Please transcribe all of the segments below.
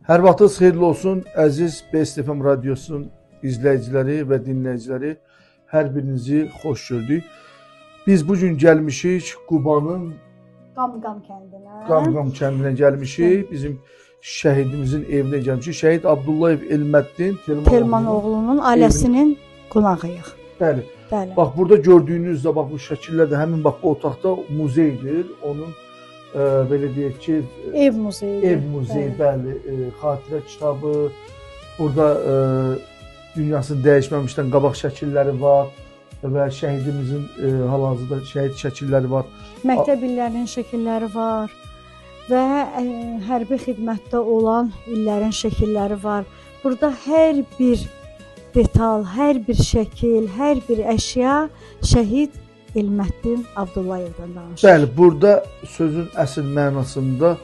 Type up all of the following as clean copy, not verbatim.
Hər vaxtınız xeyirli olsun, əziz Best FM radiosunun izləyiciləri və dinləyiciləri. Hər birinizi xoş gördük. Biz bugün gəlmişik Qubanın Qamqam kəndinə gəlmişik. Bizim şəhidimizin evinə gəlmişik. Şəhid Abdullayev Elməddin Telmanoğlu'nun ailəsinin qonağıyıq. Bəli. Bəli. Bax burada gördüyünüzdə bax bu şəkillərdə həmin bax bu otaqda muzeydir. Onun belə deyək ki, ev muzeyidir. Ev muzeyi, bəli, xatirə kitabı. Burada dünyasını dəyişməmişdən qabaq şəkilləri var və şəhidimizin hal-hazırda şəhid şəkilləri var. Məktəb illərinin şəkilləri var və hərbi xidmətdə olan illərin şəkilləri var. Burada hər bir detal, hər bir şəkil, hər bir əşya şəhid Elməddin Abdullayevdən danışır. Bəli, burada sözün əsl mənasında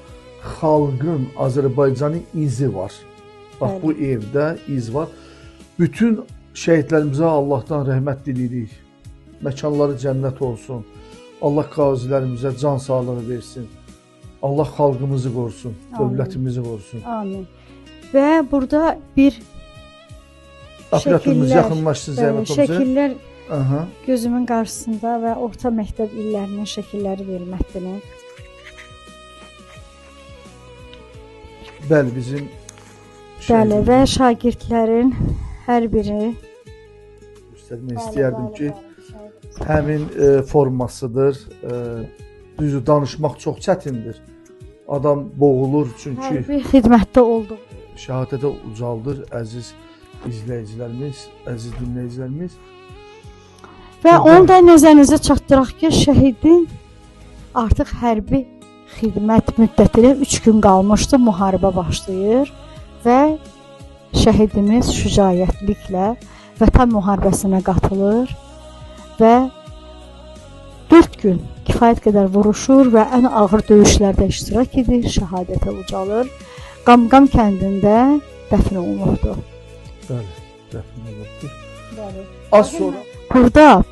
xalqın, Azərbaycanın izi var. Bax, bəli, bu evdə iz var. Bütün şəhidlərimizə Allahdan rəhmət diliyirik. Məkanları cənnət olsun. Allah qazilərimizə can sağlığı versin. Allah xalqımızı qorusun, dövlətimizi qorusun. Amin. Və burada bir şəkillər, yaxınlaşsın Zeynəb hocam. Şəkillər gözümün qarşısında və orta məktəb illərinin şəkilləri verilməkdir. Bəli, bizim bəli və şagirdlərin hər biri göstərmək istəyərdim ki, həmin formasıdır. Düzü danışmaq çox çətindir. Adam boğulur çünki hərbi xidmətdə oldu. Şəhadətə ucaldır əziz izləyicilərimiz, əziz dinləyicilərimiz. Və onu da nəzərinizə çatdıraq ki, şəhidin artıq hərbi xidmət müddətinə 3 gün qalmışdı, müharibə başlayır və şəhidimiz şücaətliklə Vətən müharibəsinə qatılır və 4 gün kifayət qədər vuruşur və ən ağır döyüşlərdə iştirak edir, şəhadətə ucalır. Qamqam kəndində dəfn olunurdu. Bəli, dəfn olunurdu. Bəli. Az sonra burada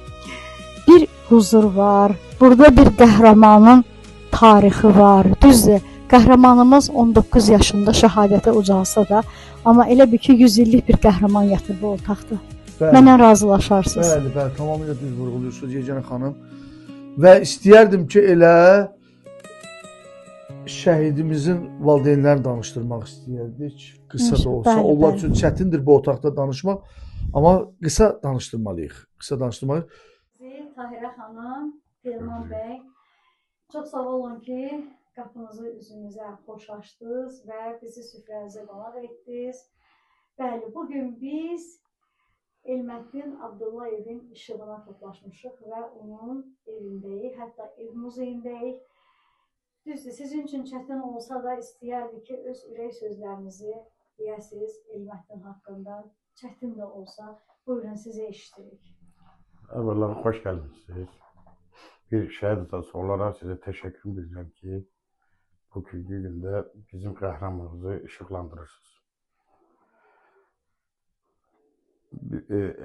bir huzur var, burada bir qəhrəmanın tarixi var. Düzdür, qəhrəmanımız 19 yaşında şəhadətə ucalsa da, amma elə bir ki 100 illik bir qəhrəman yatır bu otaqda. Mənə razılaşarsınız. Bəli, bəli, tamamilə düz vurğuluyorsunuz Yeganə xanım. Və istəyərdim ki, elə şəhidimizin valideynlərini danışdırmaq istəyərdik. Qısa da olsa. Bəli, onlar bəli. üçün çətindir bu otaqda danışmaq. Amma qısa danışdırmalıyıq. Qısa danışdırmalıyıq. Tahirə xanım, Telman bəy, çox sağ olun ki, qapınızı üzümüzə xoş açdınız və bizi süfrənizə qonaq etdiniz. Bəli, bugün biz Elməddin Abdullayevin işığına toplaşmışıq və onun evindəyik, hətta ev muzeyindəyik. Düzdür, sizin üçün çətin olsa da istəyərdik ki, öz ürək sözlərinizi deyəsiniz Elməddin haqqında. Çətin də olsa, buyurun sizə eşitdirik. Əvvələn, xoş gəlmişsiniz. Bir şəhid atası olaraq sizə təşəkkür edirəm ki, bugünkü gündə bizim qəhrəmanımızı işıqlandırırsınız.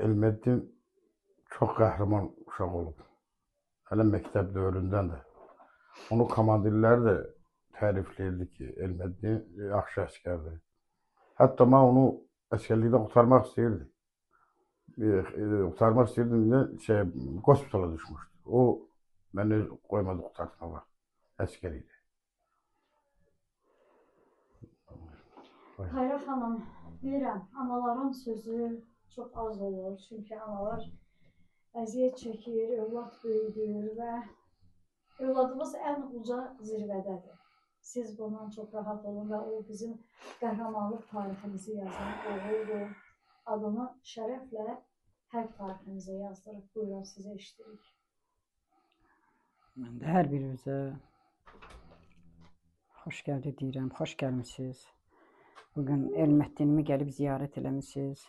Elməddin çox qəhrəman uşaq olub. Hələ məktəb dövründən də. Onu komandirlər də tərifləyirdi ki, Elməddin yaxşı əskərdir. Hətta mən onu əskərlikdən qurtarmaq istəyirdim. Qurtarmaq istəyirdim, hospitala düşmüşdü. O, məni qoymadı qurtartmağa, əskər idi. Tahirə xanım, deyirəm, anaların sözü çox az olur. Çünki analar əziyyət çəkir, övlad böyüdür və övladımız ən uca zirvədədir. Siz bundan çox rahat olun və o bizim qəhrəmanlıq tariximizi yazan oğuldur. Adını şərəflə hərb tariximizə yazdırıb. Buyurun, sizə eşitdirik. Mən də hər birinizə xoş gəldi deyirəm, xoş gəlmişsiniz. Bugün Elməddinimi gəlib ziyarət eləmişsiniz.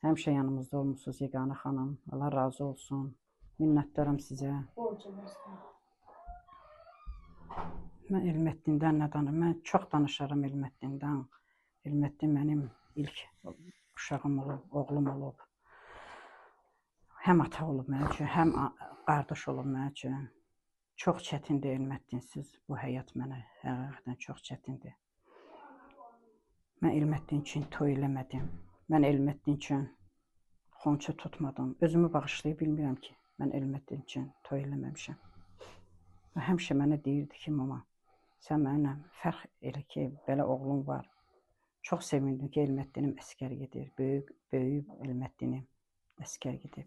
Həmişə yanımızda olmuşsunuz Yeganə xanım. Allah razı olsun. Minnətdaram sizə. Borcumuzdur. Mən Elməddindən nə danışıram? Mən çox danışaram Elməddindən. Elməddin mənim ilk uşağım olub, oğlum olub. Həm ata olub mənim üçün, həm qardaş olub mənim üçün. Çox çətindir Elməddinsiz bu həyat mənə, həqiqətən çox çətindir. Mən Elmətdin üçün toy eləmədim. Mən Elmətdin üçün xonça tutmadım. Özümü bağışlaya bilmirəm ki, mən Elmətdin üçün toy eləməmişəm. Və həmişə mənə deyirdi ki, mama, sən mənimlə fəxr elə ki, belə oğlum var. Çox sevindim ki, Elmətdinim əskər gedir. Böyük Elmətdinim əskər gedib.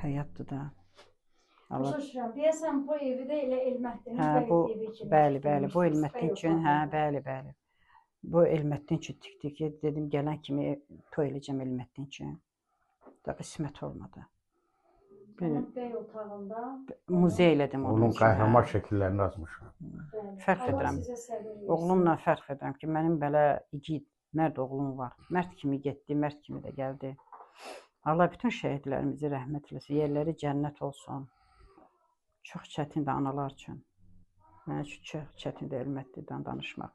Həyatdır da. Başa düşürəm. Deyəsən bu evi də elə Elmətdinin Hə, bu evi kimi. bəli, bu tikdirmişsiniz, Elmətdin bəy üçün, hə, otağında. bəli. Bu Elmətdin üçün tikdik ki, dedim gələn kimi toy eləyəcəm Elmətdin üçün. Da qismət olmadı. Onun bəy otağında. Muzey elədim onun Onun üçün. qəhrəman şəkillərini azmışam. Bəli. Fəxr Allah edirəm. sizə səbir versin. Oğlumla fəxr edirəm ki, mənim belə igid, mərd oğlum var. Mərd kimi getdi, mərd kimi də gəldi. Allah bütün şəhidlərimizi rəhmət eləsin. Yerləri cənnət olsun. Çox çətindir analar üçün. Mənim üçün çox çətindir Elmətlidən danışmaq.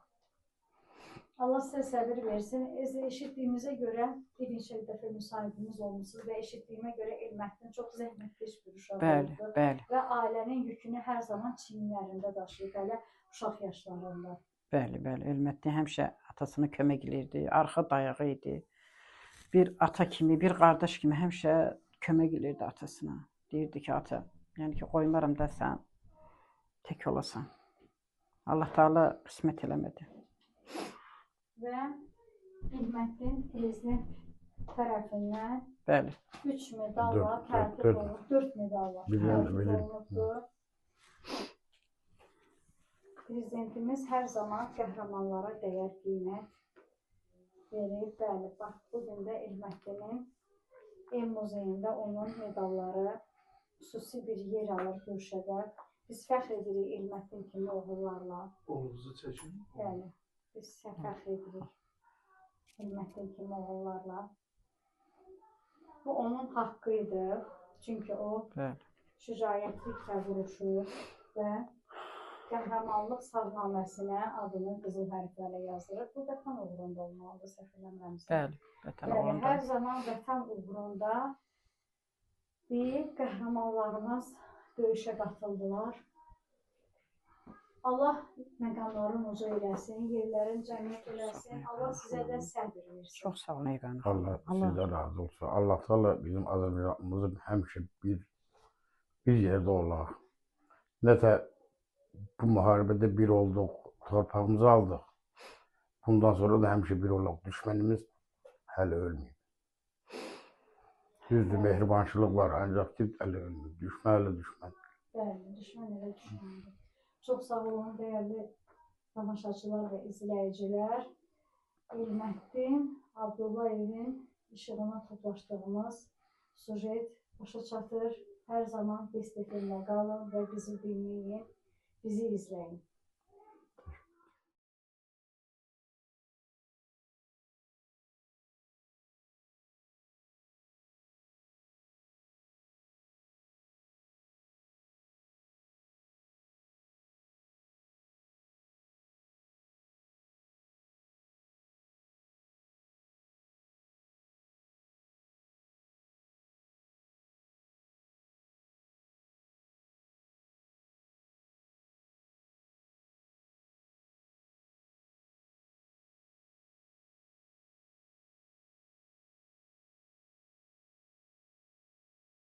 Allah sizə səbir versin. Eşitdiyimizə görə bir neçə dəfə müsahibimiz olmuşsunuz və eşitdiyimə görə Elmətdin çox zəhmətkeş bir uşaq oldu. Bəli. Və ailənin yükünü hər zaman çiyinlərində daşıyıb, hələ uşaq yaşlarında. Bəli. Elmətdin həmişə atasına kömək edirdi, arxa dayağı idi. Bir ata kimi, bir qardaş kimi həmişə kömək edirdi atasına. Deyirdi ki, ata, yəni ki, qoymaram da sən tək olasan. Allah Taala qismət eləmədi. Və Elmətdin prezident tərəfindən Bəli. 3 medalla Dörd, təltif dörd. olunub, 4 medalla Bilirəm, təltif bilirəm. olunubdur. Prezidentimiz hər zaman qəhrəmanlara dəyər qiymət verir. Bəli, bax, bugün də Elmətdinin ev muzeyində onun medalları xüsusi bir yer alır güşədə. Biz fəxr edirik Elmətdin kimi oğullarla. Oğlunuzu çəkin. Bəli, biz fəxr edirik Elmətdin kimi oğullarla. Bu onun haqqıydı. Çünki o şücaətliklə vuruşur və qəhrəmanlıq savnaməsinə adını qızıl hərflərlə yazdırır. Bu vətən uğrunda olmalıdır, səhv eləmirəmsə. Bəli, vətən uğrunda. Hər zaman vətən uğrunda bir qəhrəmanlarımız döyüşə qatıldılar. Allah məqamların ucu eləsin, yerlərin cənnət eləsin. Allah sizə də səbir versin. Çox sağ olun Eyqan. Allah sizdən razı olsun. Allah Taala bizim Azərbaycanımızın həmişə bir yerdə olaq. Nətə bu müharibədə bir olduq, torpağımızı aldıq. Bundan sonra da həmişə bir olaq. Düşmənimiz hələ ölməyib. Düzdür, mehribançılıq var, ancaq ki, hələ ölməyib. Düşmən hələ düşmən. Bəli, düşmən elə düşməndir. Çox sağ olun, dəyərli tamaşaçılar və izləyicilər. Elmətdin Abdullayevin işığına toplaşdığımız sujet başa çatır. Hər zaman desteklə qalın və bizi dinləyin, bizi izləyin.